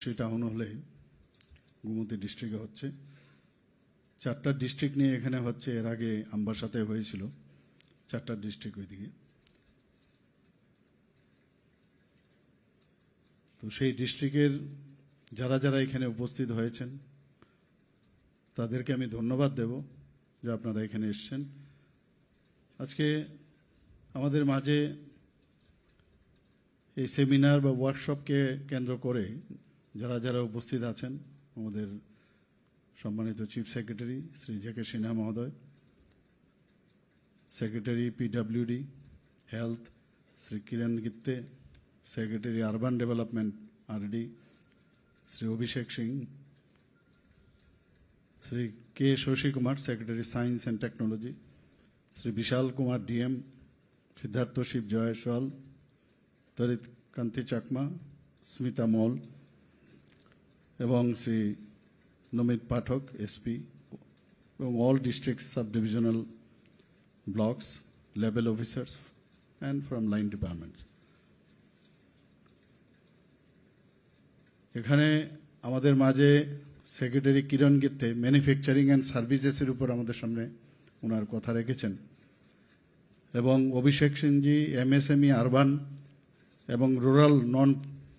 5টি টাউন হলে গোমতী ডিস্ট্রিক্টে হচ্ছে। 4টা ডিস্ট্রিক্ট নিয়ে এখানে হচ্ছে। এর আগে আমবাসাতে হয়েছিল 4টা ডিস্ট্রিক্ট ওইদিকে। তো সেই ডিস্ট্রিক্টের যারা যারা এখানে উপস্থিত হয়েছেন তাদেরকে আমি ধন্যবাদ দেব যে আপনারা এখানে এসেছেন। আজকে আমাদের মাঝে এই সেমিনার বা ওয়ার্কশপকে কেন্দ্র করে যারা যারা উপস্থিত আছেন, আমাদের সম্মানিত chief secretary Shri J K. Sinha মহোদয়, secretary PWD health Shri Kiran Gitte, secretary urban development RD Shri Abhishek Singh, Shri K Shashi Kumar, secretary science and technology, Shri Vishal Kumar DM, Siddharth Shiv Jaiswal, Tarit Kanti Chakma, Smita Mal এবং শ্রী নমিত পাঠক এসপি এবং all district sub divisional blocks level officers and from line departments. এখানে আমাদের মাঝে secretary Kiran Gitte manufacturing and সার্ভিসেসের উপর আমাদের সামনে ওনার কথা রেখেছেন এবং অভিষেক সিংজি এমএসএমই আরবান এবং rural non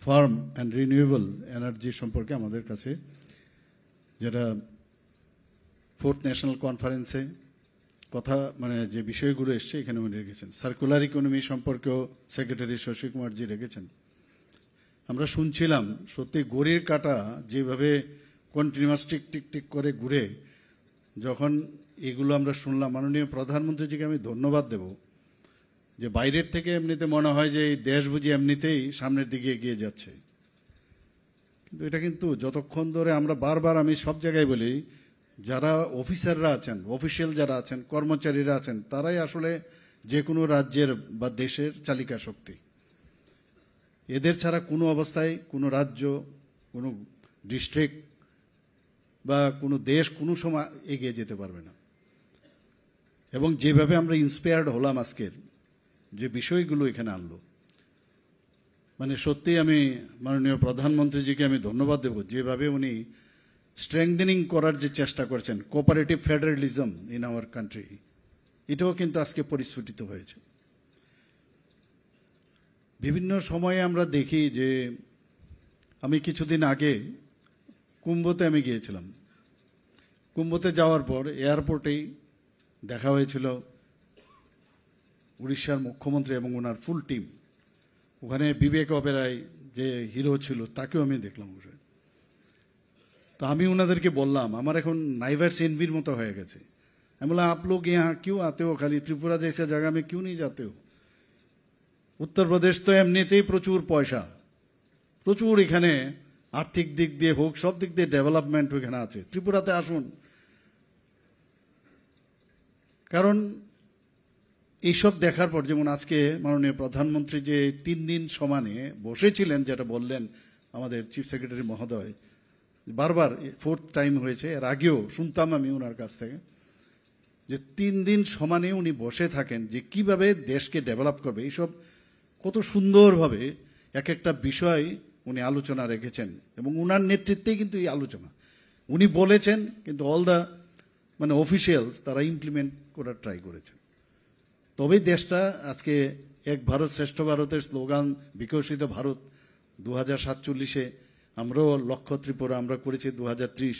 farm and renewable energy সম্পর্কে আমাদের কাছে, যেটা 4th ন্যাশনাল কনফারেন্সে কথা যে বিষয়গুলো এসছে এখানে উনি রেখেছেন। সার্কুলার ইকোনমি সম্পর্কেও সেক্রেটারি শশী কুমারজি রেখেছেন। আমরা শুনছিলাম সত্যি ঘড়ির কাঁটা যেভাবে কন্টিনিউয়াস টিক টিক টিক করে ঘুরে, যখন এগুলো আমরা শুনলাম, মাননীয় প্রধানমন্ত্রীজিকে আমি ধন্যবাদ দেব যে বাইরের থেকে এমনিতে মনে হয় যে এই দেশ বুঝি এমনিতেই সামনের দিকে এগিয়ে যাচ্ছে, কিন্তু এটা কিন্তু যতক্ষণ ধরে আমরা বারবার, আমি সব জায়গায় বলি, যারা অফিসাররা আছেন, অফিসিয়াল যারা আছেন, কর্মচারীরা আছেন, তারাই আসলে যে কোনো রাজ্যের বা দেশের চালিকা শক্তি। এদের ছাড়া কোনো অবস্থায় কোনো রাজ্য, কোনো ডিস্ট্রিক্ট বা কোনো দেশ কোনো সময় এগিয়ে যেতে পারবে না। এবং যেভাবে আমরা ইন্সপায়ার্ড হলাম আজকের যে বিষয়গুলো এখানে আনলো, সত্যি আমি মাননীয় প্রধানমন্ত্রীজিকে আমি ধন্যবাদ দেব যেভাবে উনি স্ট্রেংথেনিং করার যে চেষ্টা করছেন, cooperative federalism in our country, এটাও কিন্তু আজকে পরিস্ফুটিত হয়েছে। বিভিন্ন সময়ে আমরা দেখি যে, আমি কিছুদিন আগে কুম্ভতে আমি গিয়েছিলাম। কুম্ভতে যাওয়ার পর এয়ারপোর্টেই দেখা হয়েছিল উড়িষ্যার মুখ্যমন্ত্রী এবং ওনার ফুল টিম। ওখানে বিবেক ওবেরয় যে হিরো ছিল তাকেও আমি দেখলাম। তো আমি ওনাদেরকে বললাম, আমার এখন নাইভার্স এনবির মতো হয়ে গেছে। আমি বললাম, आप लोग यहाँ क्यों आते हो, खाली त्रिपुरा जैसा जगह में क्यों नहीं जाते हो? উত্তরপ্রদেশ তো এমনিতেই প্রচুর পয়সা, প্রচুর এখানে আর্থিক দিক দিয়ে হোক, সব দিক দিয়ে ডেভেলপমেন্ট ওখানে আছে, ত্রিপুরাতে আসুন। কারণ এইসব দেখার পর, যেমন আজকে মাননীয় প্রধানমন্ত্রী যে 3 দিন সমানে বসেছিলেন, যেটা বললেন আমাদের চিফ সেক্রেটারি মহোদয়, বারবার 4th টাইম হয়েছে, এর আগেও শুনতাম আমি ওনার কাছ থেকে যে 3 দিন সমানে উনি বসে থাকেন যে কিভাবে দেশকে ডেভেলপ করবে। এইসব কত সুন্দরভাবে এক একটা বিষয় উনি আলোচনা রেখেছেন এবং উনার নেতৃত্বেই কিন্তু এই আলোচনা উনি বলেছেন, কিন্তু অল দ্য অফিসিয়ালস তারা ইমপ্লিমেন্ট করার ট্রাই করেছেন। তবেই দেশটা আজকে এক ভারত শ্রেষ্ঠ ভারতের স্লোগান, বিকশিত ভারত 2047-এ আমরাও লক্ষ্য ত্রিপুরা আমরা করেছি 2030,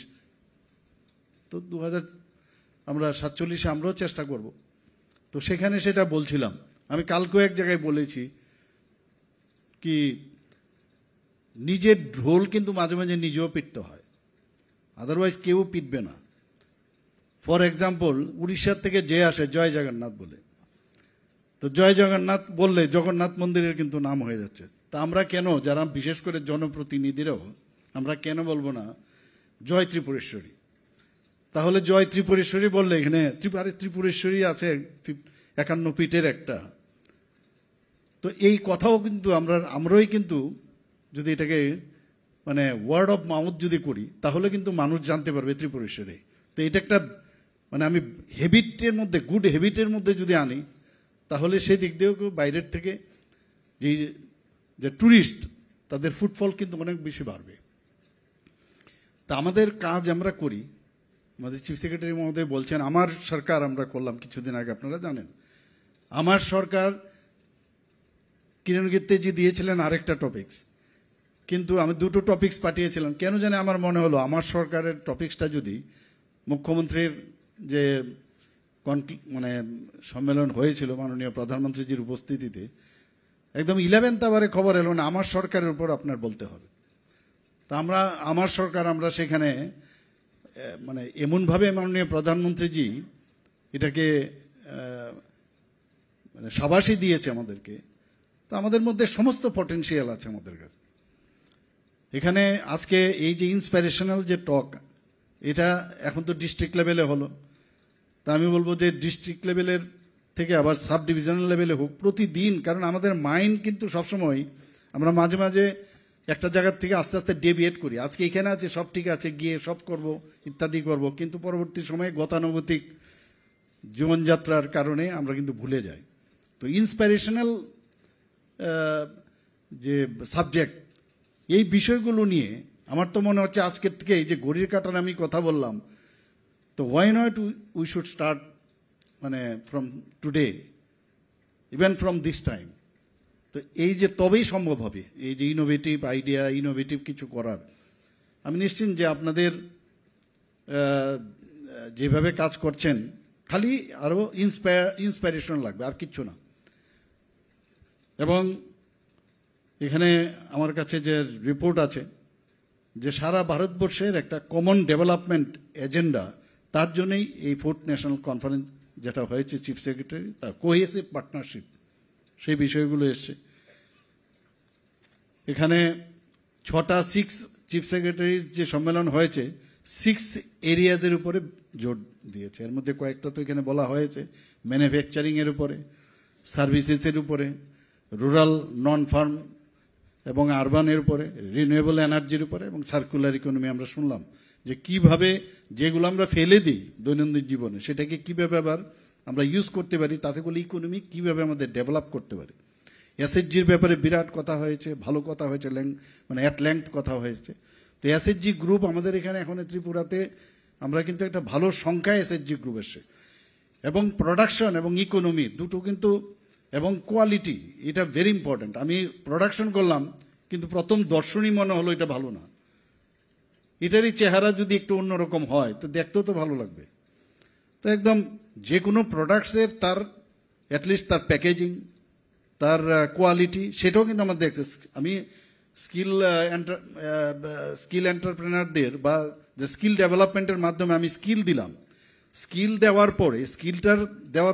তো 2047-এ আমরাও চেষ্টা করব। তো সেখানে সেটা বলছিলাম। আমি কালকেও এক জায়গায় বলেছি কি, নিজের ঢোল কিন্তু মাঝে মাঝে নিজেও পিটতে হয়, আদারওয়াইজ কেউ পিটবে না। ফর এক্সাম্পল, উড়িষ্যার থেকে যে আসে জয় জগন্নাথ বলে, তো জয় জগন্নাথ বললে জগন্নাথ মন্দিরের কিন্তু নাম হয়ে যাচ্ছে। তা আমরা কেন, যারা বিশেষ করে জনপ্রতিনিধিরাও, আমরা কেন বলবো না জয় ত্রিপুরেশ্বরী? তাহলে জয় ত্রিপুরেশ্বরী বললে এখানে ত্রিপুরেশ্বরী আছে 51 পীঠের একটা। তো এই কথাও কিন্তু আমরাই কিন্তু যদি এটাকে ওয়ার্ড অফ মাউথ যদি করি, তাহলে কিন্তু মানুষ জানতে পারবে ত্রিপুরেশ্বরী। তো এটা একটা আমি হ্যাবিটের মধ্যে, গুড হ্যাবিটের মধ্যে যদি আনি, তাহলে সেই দিক দিয়েও বাইরের থেকে যে ট্যুরিস্ট, তাদের ফুটফল কিন্তু অনেক বেশি বাড়বে। তা আমাদের কাজ আমরা করি, আমাদের চিফ সেক্রেটারি মহোদয় বলছেন আমার সরকার আমরা করলাম কিছুদিন আগে, আপনারা জানেন। আমার সরকার কিরণ গিত্তেজি দিয়েছিলেন আরেকটা টপিকস, কিন্তু আমি দুটো টপিকস পাঠিয়েছিলাম। কেন জানি আমার মনে হলো আমার সরকারের টপিকসটা যদি মুখ্যমন্ত্রীর যে মানে সম্মেলন হয়েছিল মাননীয় প্রধানমন্ত্রীজির উপস্থিতিতে, একদম 11th আওয়ারে খবর এলো না আমার সরকারের উপর আপনার বলতে হবে। তা আমরা আমার সরকার আমরা সেখানে মানে এমনভাবে মাননীয় প্রধানমন্ত্রীজি এটাকে মানে সাবাসী দিয়েছে আমাদেরকে। তো আমাদের মধ্যে সমস্ত পটেনশিয়াল আছে আমাদের কাছে। এখানে আজকে এই যে ইন্সপিরেশনাল যে টক, এটা এখন তো ডিস্ট্রিক্ট লেভেলে হলো। তা আমি বলবো যে ডিস্ট্রিক্ট লেভেলের থেকে আবার সাব ডিভিশনাল লেভেলে হোক প্রতিদিন, কারণ আমাদের মাইন্ড কিন্তু সবসময় আমরা মাঝে মাঝে একটা জায়গার থেকে আস্তে আস্তে ডেভিয়েট করি। আজকে এখানে আছে সব ঠিক আছে, গিয়ে সব করব ইত্যাদি করব, কিন্তু পরবর্তী সময়ে গতানুগতিক জীবনযাত্রার কারণে আমরা কিন্তু ভুলে যাই। তো ইন্সপিরেশনাল যে সাবজেক্ট, এই বিষয়গুলো নিয়ে আমার তো মনে হচ্ছে আজকের থেকে এই যে ঘড়ির কাঁটার আমি কথা বললাম, তো why not we should start মানে from today, even from this time. তো এই যে তবেই সম্ভব হবে এই যে ইনোভেটিভ আইডিয়া, ইনোভেটিভ কিছু করার। আমি নিশ্চিত যে আপনাদের যেভাবে কাজ করছেন খালি আরও ইন্সপাইরেশন লাগবে, আর কিচ্ছু না। এবং এখানে আমার কাছে যে রিপোর্ট আছে যে সারা ভারতবর্ষের একটা কমন ডেভেলপমেন্ট এজেন্ডা, তার জন্যই এই 4th ন্যাশনাল কনফারেন্স যেটা হয়েছে চিফ সেক্রেটারি, তার কোহেসিভ পার্টনারশিপ, সেই বিষয়গুলো এসছে। এখানে 6টা চিফ সেক্রেটারির যে সম্মেলন হয়েছে 6 এরিয়াজের উপরে জোর দিয়েছে। এর মধ্যে কয়েকটা তো এখানে বলা হয়েছে, ম্যানুফ্যাকচারিংয়ের উপরে, সার্ভিসেসের উপরে, রুরাল নন ফার্ম এবং আরবানের উপরে, রিনিউয়েবল এনার্জির উপরে এবং সার্কুলার ইকোনমি। আমরা শুনলাম যে কিভাবে যেগুলো আমরা ফেলে দিই দৈনন্দিন জীবনে সেটাকে কিভাবে আবার আমরা ইউজ করতে পারি, তাতে করে ইকোনমি কিভাবে আমাদের ডেভেলপ করতে পারি। এসএইচজির ব্যাপারে বিরাট কথা হয়েছে, ভালো কথা হয়েছে, মানে অ্যাট লেংথ কথা হয়েছে। তো এসএইচজি গ্রুপ আমাদের এখানে এখন ত্রিপুরাতে আমরা কিন্তু একটা ভালো সংখ্যায় এসএইচজি গ্রুপ এসছে, এবং প্রোডাকশন এবং ইকোনমি দুটো কিন্তু, এবং কোয়ালিটি, এটা ভেরি ইম্পর্ট্যান্ট। আমি প্রোডাকশন করলাম কিন্তু প্রথম দর্শনই মনে হলো এটা ভালো না, এটারই চেহারা যদি একটু অন্যরকম হয় তো দেখতেও তো ভালো লাগবে। তো একদম যে কোনো প্রোডাক্টসের তার অ্যাটলিস্ট তার প্যাকেজিং, তার কোয়ালিটি, সেটাও কিন্তু আমার দেখতে। আমি স্কিল এন্টারপ্রেনারদের বা যে স্কিল ডেভেলপমেন্টের মাধ্যমে আমি স্কিল দিলাম, স্কিল দেওয়ার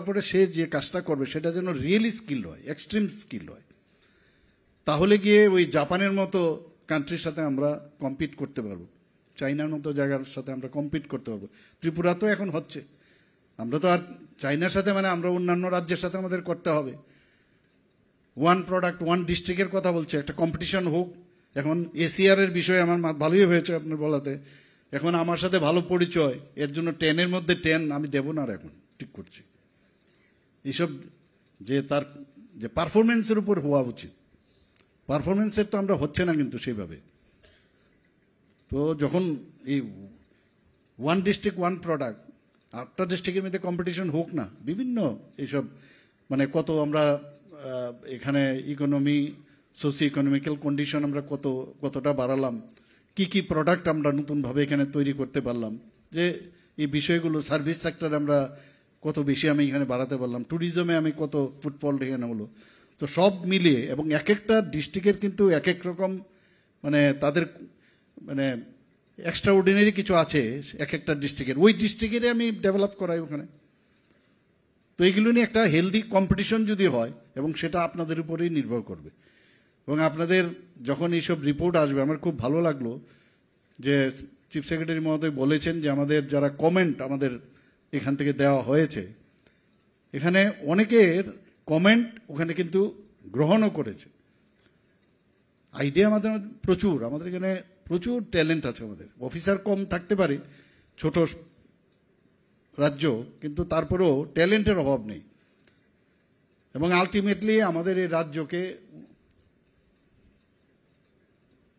পরে সে যে কাজটা করবে সেটা যেন রিয়েলি স্কিল হয়, এক্সট্রিম স্কিল হয়, তাহলে গিয়ে ওই জাপানের মতো কান্ট্রির সাথে আমরা কম্পিট করতে পারবো, চাইনার মতো জায়গার সাথে আমরা কম্পিট করতে পারবো। ত্রিপুরা তো এখন হচ্ছে, আমরা তো আর চাইনার সাথে মানে আমরা অন্যান্য রাজ্যের সাথে আমাদের করতে হবে। ওয়ান প্রোডাক্ট ওয়ান ডিস্ট্রিক্টের কথা বলছে, একটা কম্পিটিশন হোক। এখন এসিআর এর বিষয়ে আমার ভালোই হয়েছে আপনার বলাতে, এখন আমার সাথে ভালো পরিচয়, এর জন্য 10-এর মধ্যে 10 আমি দেব না, আর এখন ঠিক করছি। এইসব যে তার যে পারফরমেন্সের উপর হওয়া উচিত, পারফরমেন্সের তো আমরা হচ্ছে না কিন্তু সেইভাবে। তো যখন এই ওয়ান ডিস্ট্রিক্ট ওয়ান প্রোডাক্ট, আটটা ডিস্ট্রিক্টের মধ্যে কম্পিটিশন হোক না, বিভিন্ন এইসব মানে কত আমরা এখানে ইকোনমি, সোশিও ইকোনমিক্যাল কন্ডিশন আমরা কতটা বাড়ালাম, কি প্রোডাক্ট আমরা নতুনভাবে এখানে তৈরি করতে পারলাম, যে এই বিষয়গুলো সার্ভিস সেক্টরে আমরা কত বেশি আমি এখানে বাড়াতে পারলাম, ট্যুরিজমে আমি কত ফুটফল এখানে হলো। তো সব মিলিয়ে, এবং এক একটা ডিস্ট্রিক্টের কিন্তু এক এক রকম মানে তাদের মানে এক্সট্রা অর্ডিনারি কিছু আছে এক একটা ডিস্ট্রিক্টের, ওই ডিস্ট্রিক্টেরই আমি ডেভেলপ করাই ওখানে। তো এইগুলো নিয়ে একটা হেলদি কম্পিটিশন যদি হয়, এবং সেটা আপনাদের উপরেই নির্ভর করবে। এবং আপনাদের যখন এইসব রিপোর্ট আসবে, আমার খুব ভালো লাগলো যে চিফ সেক্রেটারি মহোদয় বলেছেন যে আমাদের যারা কমেন্ট আমাদের এখান থেকে দেওয়া হয়েছে, এখানে অনেকের কমেন্ট ওখানে কিন্তু গ্রহণও করেছে। আইডিয়া আমাদের প্রচুর, আমাদের এখানে প্রচুর ট্যালেন্ট আছে। আমাদের অফিসার কম থাকতে পারে, ছোট রাজ্য, কিন্তু তারপরেও ট্যালেন্টের অভাব নেই। এবং আলটিমেটলি আমাদের এই রাজ্যকে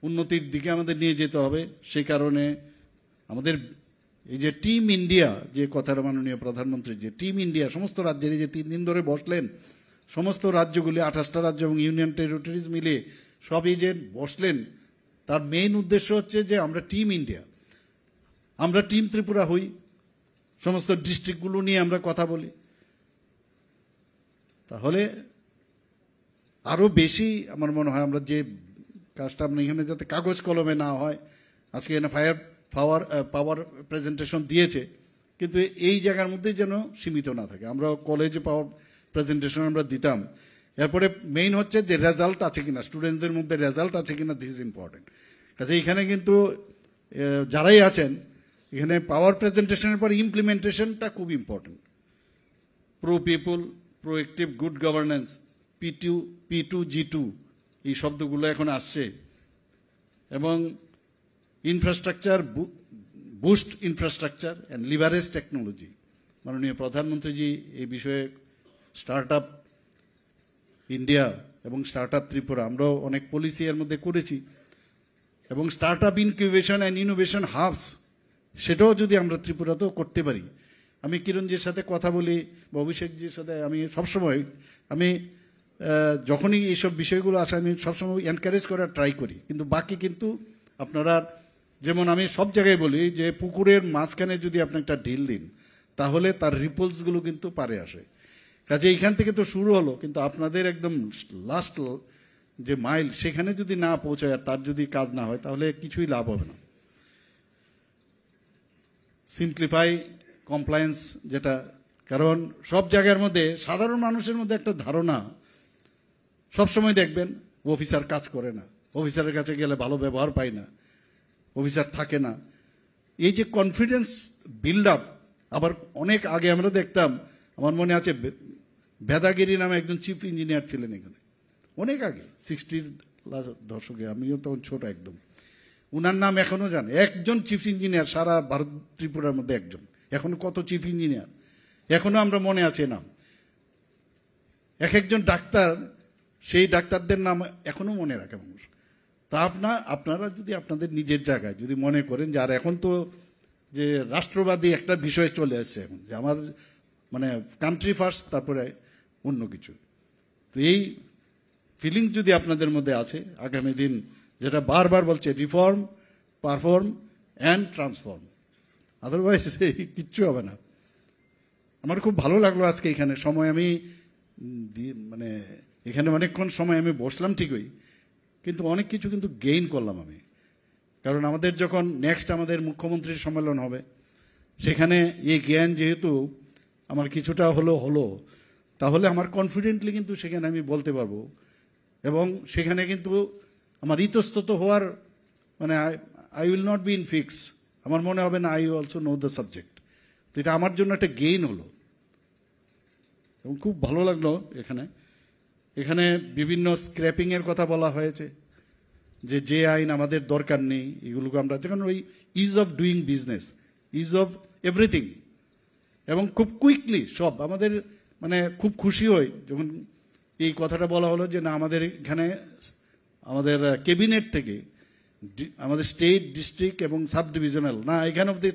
উন্নতির দিকে আমাদের নিয়ে যেতে হবে। সেই কারণে আমাদের এই যে টিম ইন্ডিয়া যে কথাটা মাননীয় প্রধানমন্ত্রী যে টিম ইন্ডিয়া সমস্ত রাজ্যের এই যে 3 দিন ধরে বসলেন সমস্ত রাজ্যগুলি 28টা রাজ্য এবং ইউনিয়ন টেরিটরিজ মিলে সব এই যে বসলেন তার মেইন উদ্দেশ্য হচ্ছে যে আমরা টিম ইন্ডিয়া আমরা টিম ত্রিপুরা হই সমস্ত ডিস্ট্রিক্টগুলো নিয়ে আমরা কথা বলি তাহলে আরো বেশি আমার মনে হয় আমরা যে কাজটা আমরা এখানে যাতে কাগজ কলমে না হয় আজকে এখানে পাওয়ার প্রেজেন্টেশন দিয়েছে কিন্তু এই জায়গার মধ্যে যেন সীমিত না থাকে আমরা কলেজে পাওয়ার প্রেজেন্টেশন আমরা দিতাম এরপরে মেইন হচ্ছে যে রেজাল্ট আছে কিনা স্টুডেন্টদের মধ্যে রেজাল্ট আছে কিনা দিস ইজ ইম্পর্টেন্ট কাজে এখানে কিন্তু যারাই আছেন এখানে পাওয়ার প্রেজেন্টেশনের পর ইমপ্লিমেন্টেশনটা খুব important pro people proactive good governance P2G2 এই শব্দগুলো এখন আসছে এবং infrastructure boost infrastructure and leverage technology মাননীয় প্রধানমন্ত্রীজি এই বিষয়ে স্টার্ট আপ ইন্ডিয়া এবং স্টার্ট আপ ত্রিপুরা আমরাও অনেক পলিসি এর মধ্যে করেছি এবং start up incubation and innovation hubs সেটাও যদি আমরা ত্রিপুরাতেও করতে পারি আমি কিরণজির সাথে কথা বলি বা অভিষেকজির সাথে আমি সবসময় আমি যখনই এইসব বিষয়গুলো আসে আমি সবসময় এনকারেজ করার ট্রাই করি কিন্তু বাকি কিন্তু আপনারা যেমন আমি সব জায়গায় বলি যে পুকুরের মাঝখানে যদি আপনি একটা ঢিল দিন তাহলে তার রিপলসগুলো কিন্তু পারে আসে কাজে এইখান থেকে তো শুরু হলো কিন্তু আপনাদের একদম লাস্ট যে মাইল সেখানে যদি না পৌঁছায় আর তার যদি কাজ না হয় তাহলে কিছুই লাভ হবে না সিম্পলিফাই কমপ্লায়েন্স যেটা কারণ সব জায়গার মধ্যে সাধারণ মানুষের মধ্যে একটা ধারণা সবসময় দেখবেন অফিসার কাজ করে না অফিসারের কাছে গেলে ভালো ব্যবহার পায় না অফিসার থাকে না এই যে কনফিডেন্স বিল্ড আপ আবার অনেক আগে আমরা দেখতাম আমার মনে আছে ভেদাগিরি নামে একজন চিফ ইঞ্জিনিয়ার ছিলেন এখানে অনেক আগে 60-র দশকে আমিও তখন ছোট একদম উনার নাম এখনো জানে একজন চিফ ইঞ্জিনিয়ার সারা ভারত ত্রিপুরার মধ্যে একজন এখন কত চিফ ইঞ্জিনিয়ার এখনো আমরা মনে আছে নাম একজন ডাক্তার সেই ডাক্তারদের নাম এখনো মনে রাখে মানুষ তা আপনারা যদি আপনাদের নিজের জায়গায় যদি মনে করেন যে আর এখন তো যে রাষ্ট্রবাদী একটা বিষয় চলে আসছে এখন যে আমাদের মানে কান্ট্রি ফার্স্ট তারপরে অন্য কিছু তো এই ফিলিংস যদি আপনাদের মধ্যে আছে আগামী দিন যেটা বারবার বলছে reform perform and transform otherwise কিচ্ছু হবে না আমার খুব ভালো লাগলো আজকে এখানে সময় আমি মানে এখানে অনেকক্ষণ সময় আমি বসলাম ঠিকই কিন্তু অনেক কিছু কিন্তু গেইন করলাম আমি কারণ আমাদের যখন নেক্সট আমাদের মুখ্যমন্ত্রীর সম্মেলন হবে সেখানে এই জ্ঞান যেহেতু আমার কিছুটা হলো তাহলে আমার কনফিডেন্টলি কিন্তু সেখানে আমি বলতে পারবো এবং সেখানে কিন্তু আমার ইতস্তত হওয়ার মানে I will not be in fix আমার মনে হবে না I also know the subject তো এটা আমার জন্য একটা গেইন হলো এবং খুব ভালো লাগলো এখানে বিভিন্ন স্ক্র্যাপিংয়ের কথা বলা হয়েছে যে আইন আমাদের দরকার নেই এগুলোকে আমরা যখন ওই is of doing business is of everything এবং খুব কুইকলি সব আমাদের মানে খুব খুশি হই যখন এই কথাটা বলা হলো যে না আমাদের এখানে আমাদের ক্যাবিনেট থেকে আমাদের স্টেট ডিস্ট্রিক্ট এবং সাব ডিভিশনাল না এখানে অব্দি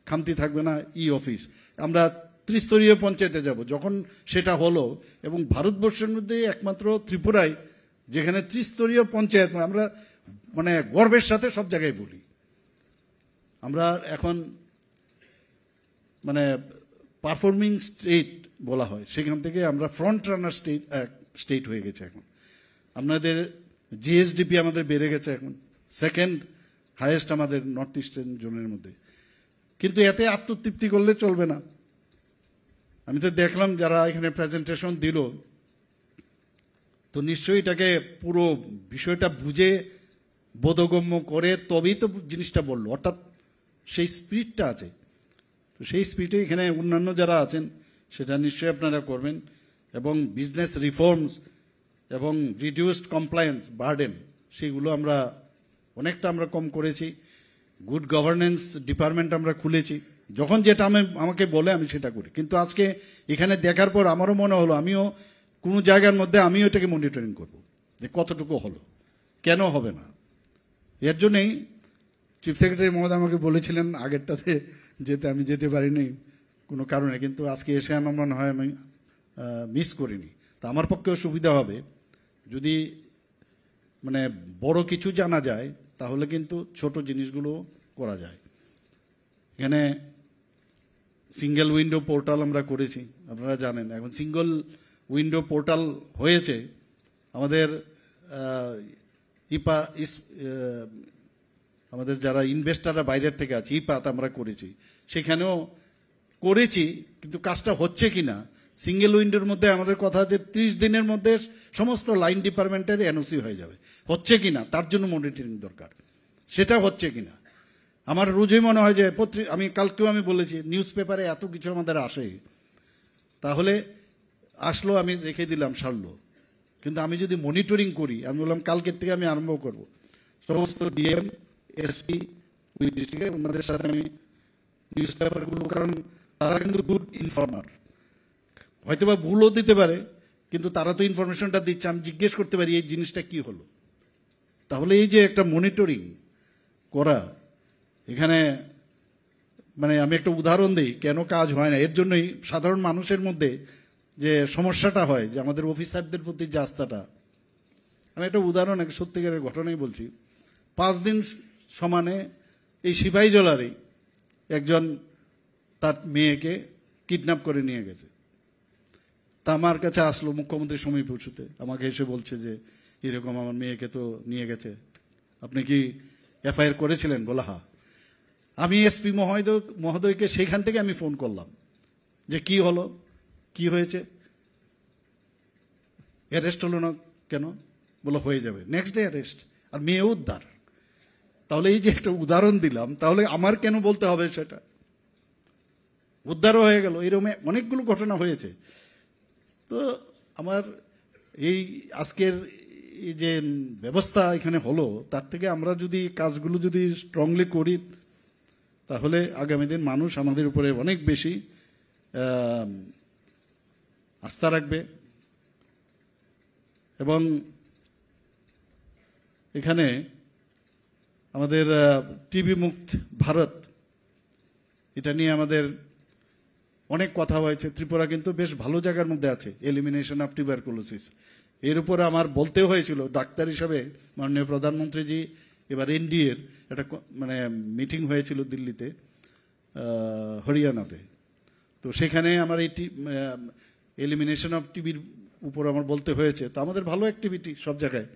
খামতি থাকবে না অফিস আমরা ত্রিস্তরীয় পঞ্চায়েতে যাব যখন সেটা হলো এবং ভারতবর্ষের মধ্যে একমাত্র ত্রিপুরায় যেখানে ত্রিস্তরীয় পঞ্চায়েত আমরা মানে গর্বের সাথে সব জায়গায় বলি আমরা এখন মানে পারফর্মিং স্টেট বলা হয় সেখান থেকে আমরা ফ্রন্ট রানার স্টেট হয়ে গেছে এখন আপনাদের জিএসডিপি আমাদের বেড়ে গেছে এখন সেকেন্ড হাইয়েস্ট আমাদের নর্থ ইস্টার্ন জোনের মধ্যে কিন্তু এতে আত্মতৃপ্তি করলে চলবে না আমি তো দেখলাম যারা এখানে প্রেজেন্টেশন দিল তো নিশ্চয়ই এটাকে পুরো বিষয়টা বুঝে বোধগম্য করে তবেই তো জিনিসটা বললো অর্থাৎ সেই স্পিরিটটা আছে তো সেই স্পিরিটে এখানে অন্যান্য যারা আছেন সেটা নিশ্চয়ই আপনারা করবেন এবং বিজনেস রিফর্মস এবং রিডিউসড কমপ্লায়েন্স বার্ডেন সেগুলো আমরা অনেকটা আমরা কম করেছি গুড গভর্নেন্স ডিপার্টমেন্ট আমরা খুলেছি যখন যেটা আমাকে বলে আমি সেটা করি কিন্তু আজকে এখানে দেখার পর আমারও মনে হলো আমিও কোনো জায়গার মধ্যে আমিও এটাকে মনিটরিং করব যে কতটুকু হলো কেন হবে না এর জন্যই চিফ সেক্রেটারি মহোদয় আমাকে বলেছিলেন আগেরটাতে যেতে, আমি যেতে পারিনি কোনো কারণে, কিন্তু আজকে এসে আমার মনে হয় আমি মিস করিনি। তা আমার পক্ষেও সুবিধা হবে যদি মানে বড় কিছু জানা যায়, তাহলে কিন্তু ছোট জিনিসগুলো করা যায়। এখানে সিঙ্গেল উইন্ডো পোর্টাল আমরা করেছি, আপনারা জানেন। এখন সিঙ্গেল উইন্ডো পোর্টাল হয়েছে আমাদের আমাদের যারা ইনভেস্টাররা বাইরের থেকে আছে, ইপাত আমরা করেছি, সেখানেও করেছি, কিন্তু কাজটা হচ্ছে কিনা। সিঙ্গেল উইন্ডোর মধ্যে আমাদের কথা যে 30 দিনের মধ্যে সমস্ত লাইন ডিপার্টমেন্টের এনওসি হয়ে যাবে, হচ্ছে কিনা তার জন্য মনিটরিং দরকার, সেটা হচ্ছে কিনা। আমার রোজই মনে হয় যে আমি কালকেও আমি বলেছি, নিউজ পেপারে এত কিছু আমাদের আসে, তাহলে আসলো আমি রেখে দিলাম, সারলো। কিন্তু আমি যদি মনিটরিং করি, আমি বললাম কালকের থেকে আমি আরম্ভ করব, সমস্ত ডিএম এসপি ওই ডিস্ট্রিক্টে ওনাদের সাথে আমি নিউজ পেপারগুলো, কারণ তারা কিন্তু গুড ইনফর্মার, হয়তো বা ভুলও দিতে পারে, কিন্তু তারা তো ইনফরমেশনটা দিচ্ছে, আমি জিজ্ঞেস করতে পারি এই জিনিসটা কি হলো। তাহলে এই যে একটা মনিটরিং করা, এখানে মানে আমি একটা উদাহরণ দিই কেন কাজ হয় না। এর জন্যই সাধারণ মানুষের মধ্যে যে সমস্যাটা হয়, যে আমাদের অফিসারদের প্রতি যে আস্থাটা। আমি একটা উদাহরণ, এক সত্যিকারের ঘটনাই বলছি। 5 দিন সমানে এই সিপাহীজলারই একজন তার মেয়েকে কিডন্যাপ করে নিয়ে গেছে। তা আমার কাছে আসলো মুখ্যমন্ত্রী সমীপ ইস্যুতে, আমাকে এসে বলছে যে এরকম আমার মেয়েকে তো নিয়ে গেছে, আপনি কি এফআইআর করেছিলেন? বলা হ্যাঁ। আমি এসপি মহোদয়কে সেখান থেকে আমি ফোন করলাম যে কি হলো, কি হয়েছে, অ্যারেস্ট হলো না কেন? বলো হয়ে যাবে, নেক্সট ডে অ্যারেস্ট, আর মেয়ে উদ্ধার। তাহলে এই যে একটা উদাহরণ দিলাম, তাহলে আমার কেন বলতে হবে সেটা? উদ্ধারও হয়ে গেল। এরকম অনেকগুলো ঘটনা হয়েছে। তো আমার এই আজকের এই যে ব্যবস্থা এখানে হলো, তার থেকে আমরা যদি কাজগুলো যদি স্ট্রংলি করি, তাহলে আগামী দিন মানুষ আমাদের উপরে অনেক বেশি আস্থা রাখবে। এবং এখানে আমাদের টিবি মুক্ত ভারত, এটা নিয়ে আমাদের অনেক কথা হয়েছে। ত্রিপুরা কিন্তু বেশ ভালো জায়গার মধ্যে আছে, এলিমিনেশন অফ টিউবারকুলোসিস। এর উপরে আমার বলতে হয়েছিল ডাক্তার হিসাবে, মাননীয় প্রধানমন্ত্রীজি এবার এনডিএর একটা মানে মিটিং হয়েছিল দিল্লিতে, হরিয়ানাতে। তো সেখানে আমার এই এলিমিনেশন অফ টিবির উপর আমার বলতে হয়েছে। তো আমাদের ভালো অ্যাক্টিভিটি সব জায়গায়,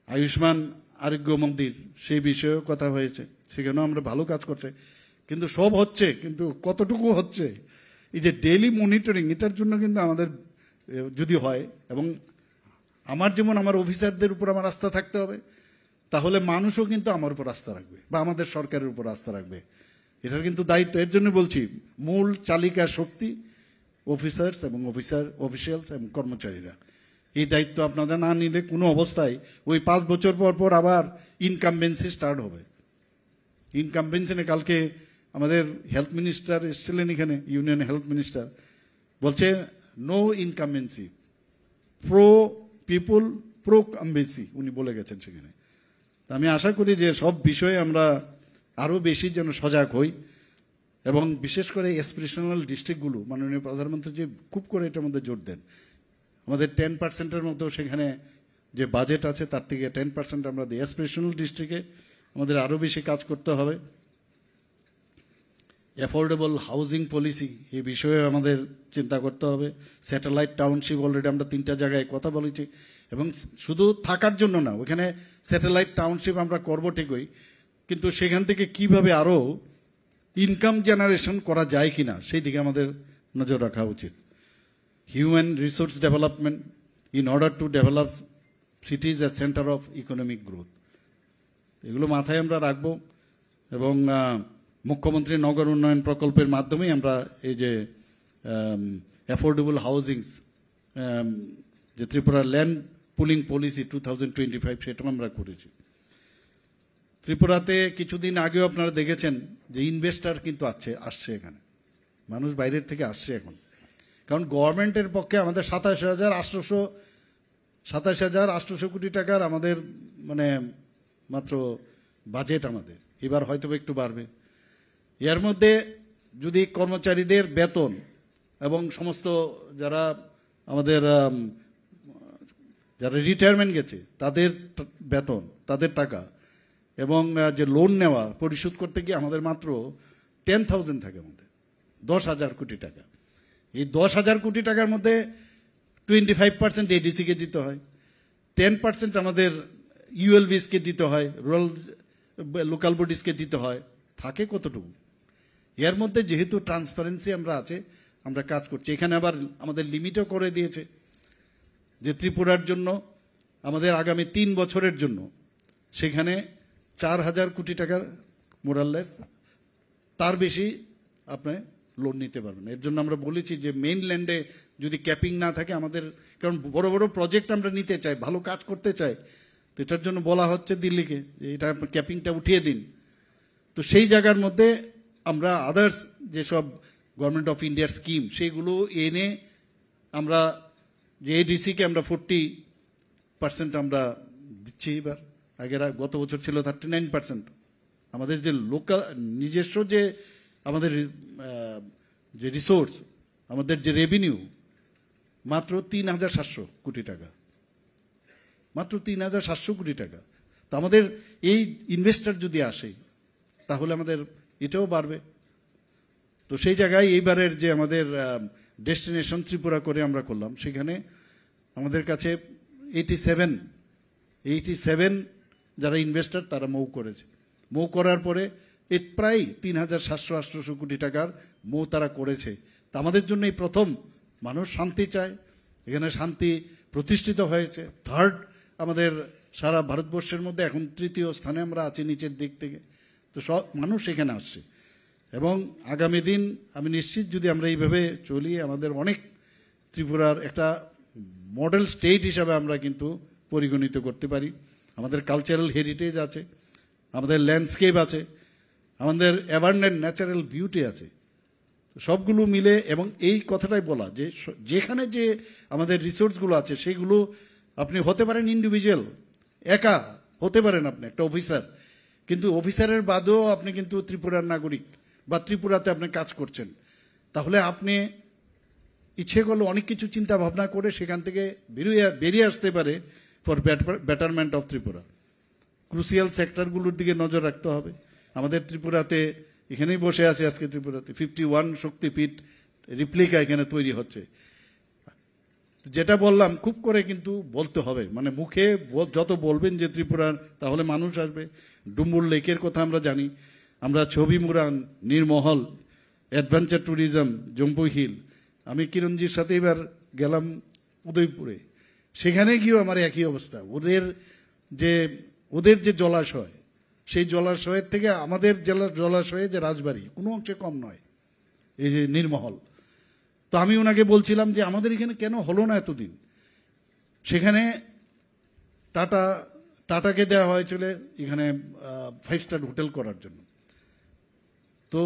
আয়ুষ্মান আরোগ্য মন্দির সেই বিষয়েও কথা হয়েছে, সেখানেও আমরা ভালো কাজ করছে। কিন্তু সব হচ্ছে, কিন্তু কতটুকু হচ্ছে? এই যে ডেইলি মনিটরিং, এটার জন্য কিন্তু আমাদের যদি হয়, এবং আমার যেমন আমার অফিসারদের উপর আমার আস্থা থাকতে হবে, তাহলে মানুষও কিন্তু আমার উপর আস্থা রাখবে বা আমাদের সরকারের উপর আস্থা রাখবে। এটার কিন্তু দায়িত্ব। এর জন্য বলছি, মূল চালিকা শক্তি অফিসার্স এবং অফিসিয়ালস এবং কর্মচারীরা। এই দায়িত্ব আপনারা না নিলে কোনো অবস্থায় ওই 5 বছর পর পর আবার ইনকামবেন্সি স্টার্ট হবে। ইনকামবেন্সি কালকে আমাদের হেলথ মিনিস্টার এসেছিলেন এখানে, ইউনিয়ন হেলথ মিনিস্টার, বলছে নো ইনকামবেন্সি, প্রো পিপুল প্রো কামবেন্সি, উনি বলে গেছেন সেখানে। আমি আশা করি যে সব বিষয়ে আমরা আরও বেশি যেন সজাগ হই, এবং বিশেষ করে এসপিরেশনাল ডিস্ট্রিক্টগুলো মাননীয় প্রধানমন্ত্রী যে খুব করে এটার মধ্যে জোর দেন। আমাদের 10%-এর মতো সেখানে যে বাজেট আছে তার থেকে 10% আমরা দিই এসপিরেশনাল ডিস্ট্রিক্টে। আমাদের আরও বেশি কাজ করতে হবে। অ্যাফোর্ডেবল হাউজিং পলিসি, এই বিষয়ে আমাদের চিন্তা করতে হবে। স্যাটেলাইট টাউনশিপ অলরেডি আমরা 3টা জায়গায় কথা বলেছি, এবং শুধু থাকার জন্য না, ওখানে স্যাটেলাইট টাউনশিপ আমরা করবো ঠিকই, কিন্তু সেখান থেকে কিভাবে আরও ইনকাম জেনারেশন করা যায় কিনা সেই দিকে আমাদের নজর রাখা উচিত। Human resource development in order to develop সিটিজ as centre of economic growth, এগুলো মাথায় আমরা রাখবো। এবং মুখ্যমন্ত্রী নগর উন্নয়ন প্রকল্পের মাধ্যমেই আমরা এই যে অ্যাফোর্ডেবল হাউজিংস, যে ত্রিপুরা ল্যান্ড পুলিং পলিসি 2025, সেটাও আমরা করেছি। ত্রিপুরাতে কিছুদিন আগেও আপনারা দেখেছেন যে ইনভেস্টার কিন্তু আসছে এখানে, মানুষ বাইরের থেকে আসছে এখন। কারণ গভর্নমেন্টের পক্ষে আমাদের 27,800 কোটি টাকার আমাদের মানে মাত্র বাজেট আমাদের, এবার হয়তো একটু বাড়বে। এর মধ্যে যদি কর্মচারীদের বেতন এবং সমস্ত যারা আমাদের যারা রিটায়ারমেন্ট গেছে তাদের বেতন, তাদের টাকা এবং যে লোন নেওয়া পরিশোধ করতে গিয়ে আমাদের মাত্র 10,000 থাকে, আমাদের 10,000 কোটি টাকা। এই 10,000 কোটি টাকার মধ্যে 25% এডিসিকে দিতে হয়, 10% আমাদের ইউএলবিসকে দিতে হয়, রুরাল লোকাল বডিজকে দিতে হয়, থাকে কতটুকু? এর মধ্যে যেহেতু ট্রান্সপারেন্সি আমরা আছে, আমরা কাজ করছি। এখানে আবার আমাদের লিমিটও করে দিয়েছে যে ত্রিপুরার জন্য আমাদের আগামী 3 বছরের জন্য সেখানে 4,000 কোটি টাকার মোরাললেস, তার বেশি আপনি লোন নিতে পারবেন। এর জন্য আমরা বলেছি যে মেইনল্যান্ডে যদি ক্যাপিং না থাকে আমাদের, কারণ বড় বড় প্রজেক্ট আমরা নিতে চাই, ভালো কাজ করতে চাই, তো এটার জন্য বলা হচ্ছে দিল্লিকে যে এটা ক্যাপিংটা উঠিয়ে দিন। তো সেই জায়গার মধ্যে আমরা আদার্স যেসব গভর্নমেন্ট অফ ইন্ডিয়ার স্কিম সেইগুলো এনে আমরা যে এডিসিকে আমরা 40% আমরা দিচ্ছি এবার। আগের গত বছর ছিল 39%। আমাদের যে লোকাল নিজস্ব যে আমাদের যে রিসোর্স, আমাদের যে রেভিনিউ মাত্র 3,700 কোটি টাকা, মাত্র 3,700 কোটি টাকা। তো আমাদের এই ইনভেস্টর যদি আসে তাহলে আমাদের এটাও বাড়বে। তো সেই জায়গায় এইবারের যে আমাদের ডেস্টিনেশন ত্রিপুরা করে আমরা করলাম, সেখানে আমাদের কাছে 87 যারা ইনভেস্টর তারা মৌ করেছে। মৌ করার পরে প্রায় 3,700-800 কোটি টাকার মৌ তারা করেছে। তা আমাদের জন্য এই প্রথম, মানুষ শান্তি চায়, এখানে শান্তি প্রতিষ্ঠিত হয়েছে। থার্ড আমাদের সারা ভারতবর্ষের মধ্যে, এখন 3য় স্থানে আমরা আছি নিচের দিক থেকে। তো সব মানুষ এখানে আসছে এবং আগামী দিন আমি নিশ্চিত যদি আমরা এইভাবে চলি, আমাদের অনেক ত্রিপুরার একটা মডেল স্টেট হিসাবে আমরা কিন্তু পরিগণিত করতে পারি। আমাদের কালচারাল হেরিটেজ আছে, আমাদের ল্যান্ডস্কেপ আছে, আমাদের অ্যাবান্ডেন্ট ন্যাচারাল বিউটি আছে, সবগুলো মিলে। এবং এই কথাটাই বলা যে যেখানে যে আমাদের রিসোর্সগুলো আছে সেগুলো আপনি হতে পারেন ইন্ডিভিজুয়াল, একা হতে পারেন আপনি একটা অফিসার, কিন্তু অফিসারের বাদেও আপনি কিন্তু ত্রিপুরার নাগরিক বা ত্রিপুরাতে আপনি কাজ করছেন, তাহলে আপনি ইচ্ছে করলে অনেক কিছু চিন্তা ভাবনা করে সেখান থেকে বেরিয়ে আসতে পারে for betterment of Tripura. Crucial সেক্টরগুলোর দিকে নজর রাখতে হবে। আমাদের ত্রিপুরাতে, এখানেই বসে আছে আজকে ত্রিপুরাতে 51 শক্তিপীঠ রিপ্লিকা এখানে তৈরি হচ্ছে। যেটা বললাম খুব করে কিন্তু বলতে হবে, মানে মুখে যত বলবেন যে ত্রিপুরার, তাহলে মানুষ আসবে। ডুম্বুর লেকের কথা আমরা জানি, আমরা ছবি মুরান, নীরমহল, অ্যাডভেঞ্চার ট্যুরিজম, জম্পু হিল। আমি কিরণজির সাথে এবার গেলাম উদয়পুরে, সেখানে গিয়েও আমার একই অবস্থা। ওদের যে জলাশয়, সেই জলাশয়ের থেকে আমাদের জেলার জলাশয়ে যে রাজবাড়ি কোনো অংশে কম নয়, এই যে নীরমহল। তো আমি ওনাকে বলছিলাম যে আমাদের এখানে কেন হলো না এতদিন। সেখানে টাটাকে দেওয়া হয়েছিল এখানে 5 স্টার হোটেল করার জন্য। তো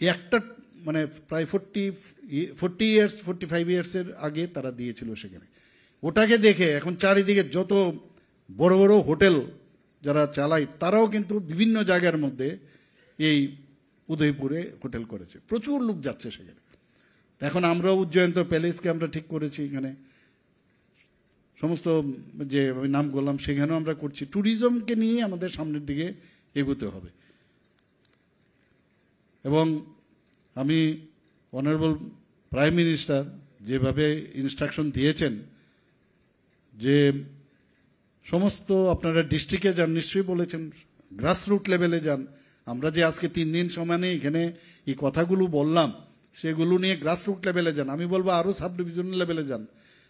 একটা মানে প্রায় 45 ইয়ার্সের আগে তারা দিয়েছিল সেখানে। ওটাকে দেখে এখন চারিদিকে যত বড় বড় হোটেল যারা চালায় তারাও কিন্তু বিভিন্ন জায়গার মধ্যে এই উদয়পুরে হোটেল করেছে, প্রচুর লোক যাচ্ছে সেখানে। এখন আমরাও উজ্জয়ন্ত প্যালেসকে আমরা ঠিক করেছি, এখানে সমস্ত যে আমি নাম করলাম সেখানেও আমরা করছি। ট্যুরিজমকে নিয়ে আমাদের সামনের দিকে এগোতে হবে। এবং আমি অনারেবল প্রাইম মিনিস্টার যেভাবে ইনস্ট্রাকশন দিয়েছেন যে সমস্ত আপনারা ডিস্ট্রিক্টে যান, নিশ্চয়ই বলেছেন গ্রাসরুট লেভেলে যান। আমরা যে আজকে 3 দিন সমানে এখানে এই কথাগুলো বললাম, সেগুলো নিয়ে গ্রাসরুট লেভেলে যান। আমি বলবো আরও সাব ডিভিশনাল লেভেলে যান।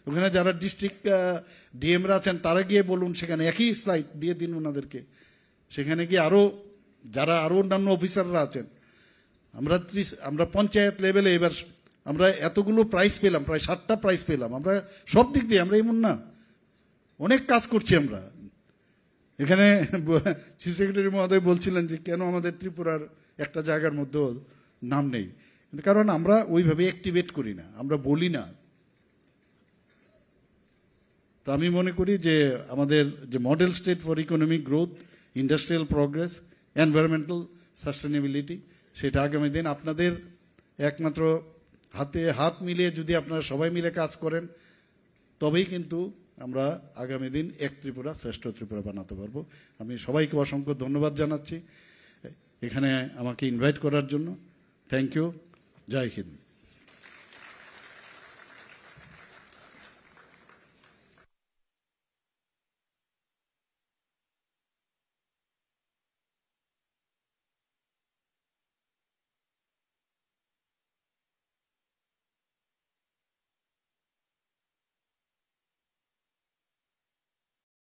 ওখানে যারা ডিস্ট্রিক্ট ডিএমরা আছেন তারা গিয়ে বলুন, সেখানে একই স্লাইড দিয়ে দিন ওনাদেরকে। সেখানে গিয়ে যারা আরও অন্যান্য অফিসাররা আছেন, আমরা পঞ্চায়েত লেভেলে এবার আমরা এতগুলো প্রাইজ পেলাম, প্রায় 7টা প্রাইজ পেলাম। আমরা সব দিক দিয়ে আমরা এমন না, অনেক কাজ করছি আমরা এখানে। চিফ সেক্রেটারি মহোদয় বলছিলেন যে কেন আমাদের ত্রিপুরার একটা জায়গার মধ্যেও নাম নেই, কারণ আমরা ওইভাবে অ্যাক্টিভেট করি না, আমরা বলি না। তো আমি মনে করি যে আমাদের যে model state for economic growth, industrial progress, environmental sustainability, সেটা আগামী দিন আপনাদের একমাত্র হাতে হাত মিলিয়ে যদি আপনারা সবাই মিলে কাজ করেন, তবেই কিন্তু আমরা আগামী দিন এক ত্রিপুরা শ্রেষ্ঠ ত্রিপুরা বানাতে পারবো। আমি সবাইকে অসংখ্য ধন্যবাদ জানাচ্ছি এখানে আমাকে ইনভাইট করার জন্য। Thank you. জয় হিন্দ।